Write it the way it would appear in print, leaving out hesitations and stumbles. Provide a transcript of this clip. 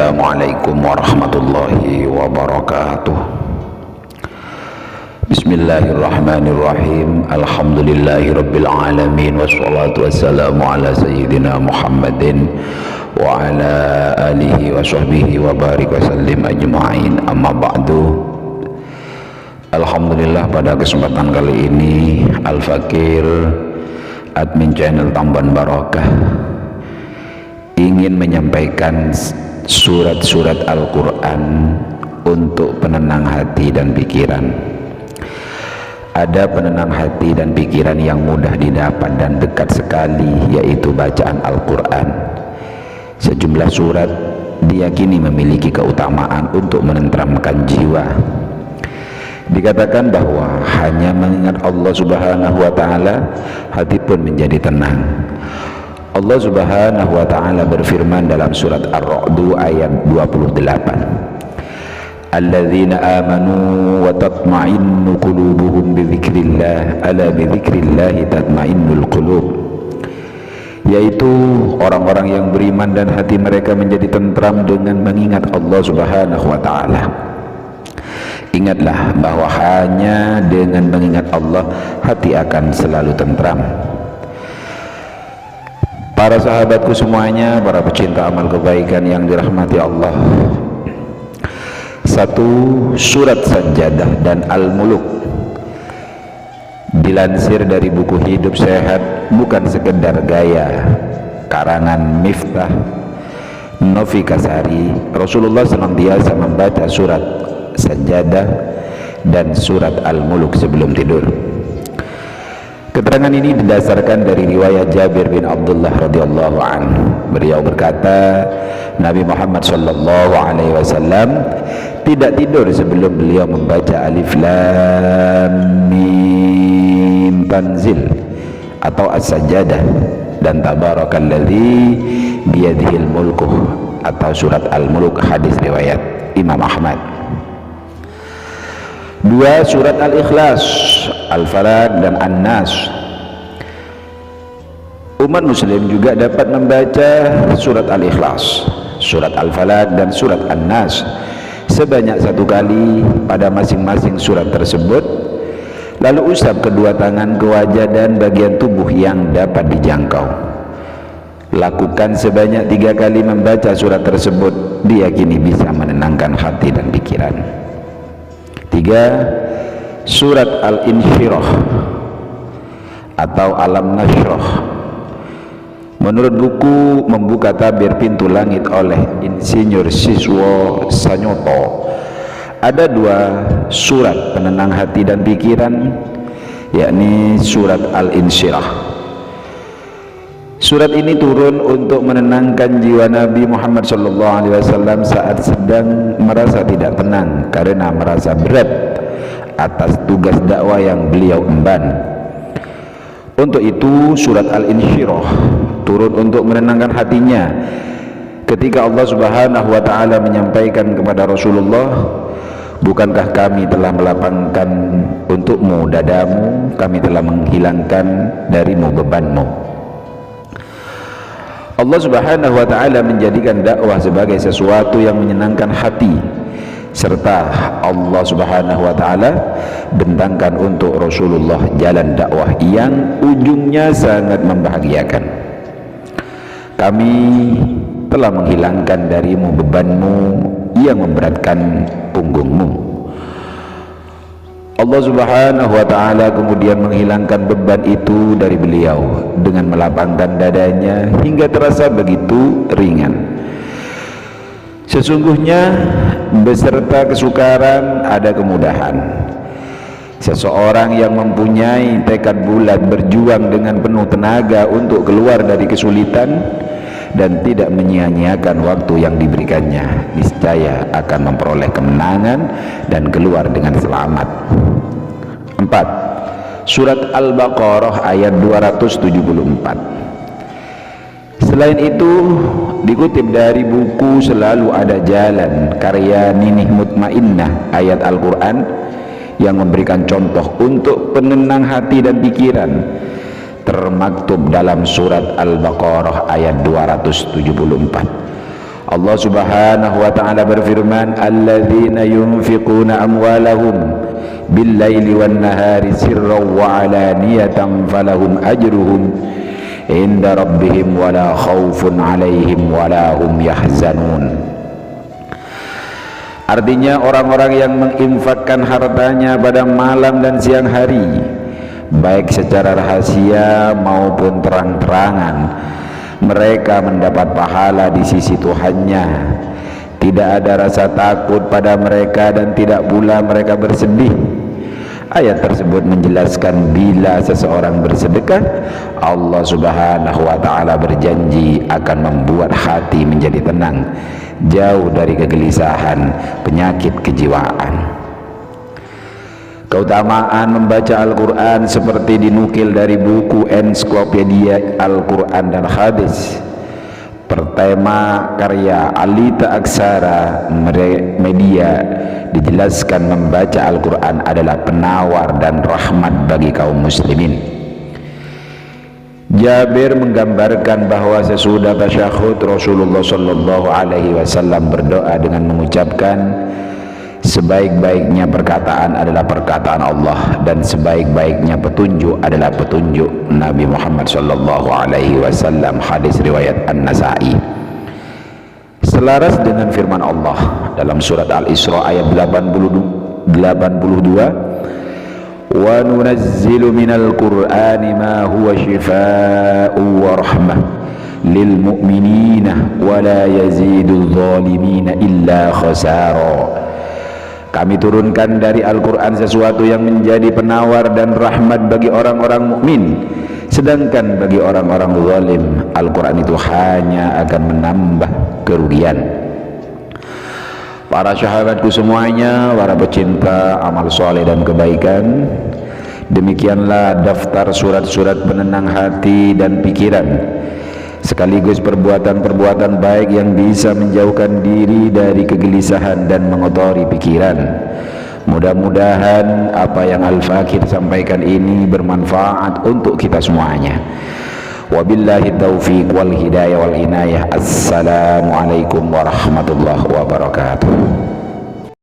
Assalamualaikum warahmatullahi wabarakatuh. Bismillahirrahmanirrahim. Alhamdulillahirabbil alamin wassalatu wassalamu ala sayyidina Muhammadin wa ala alihi wa sahbihi wa barik wa sallim ajma'in. Amma ba'du. Alhamdulillah, pada kesempatan kali ini Al-Fakir, admin channel Tamban Barokah, ingin menyampaikan surat-surat Al-Quran untuk penenang hati dan pikiran. Ada penenang hati dan pikiran yang mudah didapat dan dekat sekali, yaitu bacaan Al-Quran. Sejumlah surat diyakini memiliki keutamaan untuk menenteramkan jiwa. Dikatakan bahwa hanya mengingat Allah Subhanahu wa Ta'ala, hati pun menjadi tenang. Allah Subhanahu wa Ta'ala berfirman dalam surat Ar-Ra'd ayat 28, Alladzina amanu wa tatma'innu qulubuhum bi dzikrillah, ala bi dzikrillah tatma'innul qulub. Yaitu orang-orang yang beriman dan hati mereka menjadi tentram dengan mengingat Allah Subhanahu wa Ta'ala. Ingatlah bahwa hanya dengan mengingat Allah, hati akan selalu tentram. Para sahabatku semuanya, para pecinta amal kebaikan yang dirahmati Allah, satu surat Sajadah dan Al-Muluk dilansir dari buku Hidup Sehat bukan sekedar gaya karangan Miftah Novi Kasari. Rasulullah senantiasa membaca surat Sajadah dan surat Al-Muluk sebelum tidur. Keterangan ini didasarkan dari riwayat Jabir bin Abdullah radhiyallahu anhu. Beliau berkata, Nabi Muhammad sallallahu alaihi wasallam tidak tidur sebelum beliau membaca Alif Lam Mim Tanzil atau As-Sajadah dan Tabarakalladzi biyadihil mulku atau surat Al-Muluk, hadis riwayat Imam Ahmad. Dua, surat Al-Ikhlas, Al-Falaq dan An-Nas. Umat muslim juga dapat membaca surat Al-Ikhlas, surat Al-Falaq dan surat An-Nas sebanyak satu kali pada masing-masing surat tersebut. Lalu usap kedua tangan ke wajah dan bagian tubuh yang dapat dijangkau. Lakukan sebanyak 3 kali membaca surat tersebut, diyakini bisa menenangkan hati dan pikiran. 3. Surat Al-Insyirah atau Alam Nashrah. Menurut buku Membuka Tabir Pintu Langit oleh Insinyur Siswo Sanyoto, ada 2 surat penenang hati dan pikiran, yakni surat Al-Insyirah. Surat ini turun untuk menenangkan jiwa Nabi Muhammad SAW saat sedang merasa tidak tenang karena merasa berat atas tugas dakwah yang beliau emban. Untuk itu surat Al-Insyirah turun untuk menenangkan hatinya ketika Allah Subhanahu wa Ta'ala menyampaikan kepada Rasulullah, bukankah kami telah melapangkan untukmu dadamu, kami telah menghilangkan darimu bebanmu. Allah Subhanahu wa Ta'ala menjadikan dakwah sebagai sesuatu yang menyenangkan hati, serta Allah Subhanahu wa Ta'ala bentangkan untuk Rasulullah jalan dakwah yang ujungnya sangat membahagiakan. Kami telah menghilangkan darimu bebanmu yang memberatkan punggungmu. Allah Subhanahu wa Ta'ala kemudian menghilangkan beban itu dari beliau dengan melapangkan dadanya hingga terasa begitu ringan. Sesungguhnya beserta kesukaran ada kemudahan. Seseorang yang mempunyai tekad bulat berjuang dengan penuh tenaga untuk keluar dari kesulitan dan tidak menyia-nyiakan waktu yang diberikannya, niscaya akan memperoleh kemenangan dan keluar dengan selamat. 4. Surat Al-Baqarah ayat 274. Selain itu, dikutip dari buku Selalu Ada Jalan karya Ninih Mutmainnah ayat Al-Quran yang memberikan contoh untuk penenang hati dan pikiran, termaktub dalam surat Al-Baqarah ayat 274. Allah Subhanahu wa ta'ala berfirman, alladzina yunfiquna amwalahum bil-laili wan-nahari sirran wa 'alaniyatan falahum ajruhum inda rabbihim wala khaufun 'alaihim wala hum yahzanun. Artinya orang-orang yang menginfakkan hartanya pada malam dan siang hari, baik secara rahasia maupun terang-terangan, mereka mendapat pahala di sisi Tuhannya. Tidak ada rasa takut pada mereka dan tidak pula mereka bersedih. Ayat tersebut menjelaskan bila seseorang bersedekah, Allah Subhanahu wa ta'ala berjanji akan membuat hati menjadi tenang, jauh dari kegelisahan, penyakit kejiwaan. Keutamaan membaca Al-Quran seperti dinukil dari buku Ensiklopedia Al-Quran dan Hadis bertema karya Alita Aksara Media, dijelaskan membaca Al-Quran adalah penawar dan rahmat bagi kaum muslimin. Jabir menggambarkan bahwa sesudah tasyahud Rasulullah Shallallahu Alaihi Wasallam berdoa dengan mengucapkan, sebaik-baiknya perkataan adalah perkataan Allah dan sebaik-baiknya petunjuk adalah petunjuk Nabi Muhammad Shallallahu Alaihi Wasallam. Hadis riwayat An-Nasa'i. Selaras dengan firman Allah dalam surat Al-Isra ayat 82, wa nunazzilu minal qur'ani ma huwa shifaa'un wa rahmah lil mu'minina wa la yazidul zalimina illa khasara. Kami turunkan dari Al-Quran sesuatu yang menjadi penawar dan rahmat bagi orang-orang mukmin, sedangkan bagi orang-orang zalim Al-Quran itu hanya akan menambah kerugian. Para sahabatku semuanya, para pecinta amal soleh dan kebaikan, demikianlah daftar surat-surat penenang hati dan pikiran, sekaligus perbuatan-perbuatan baik yang bisa menjauhkan diri dari kegelisahan dan mengotori pikiran. Mudah-mudahan apa yang Al-Fakir sampaikan ini bermanfaat untuk kita semuanya. Wabillahi taufiq wal hidayah wal inayah. Assalamualaikum warahmatullahi wabarakatuh.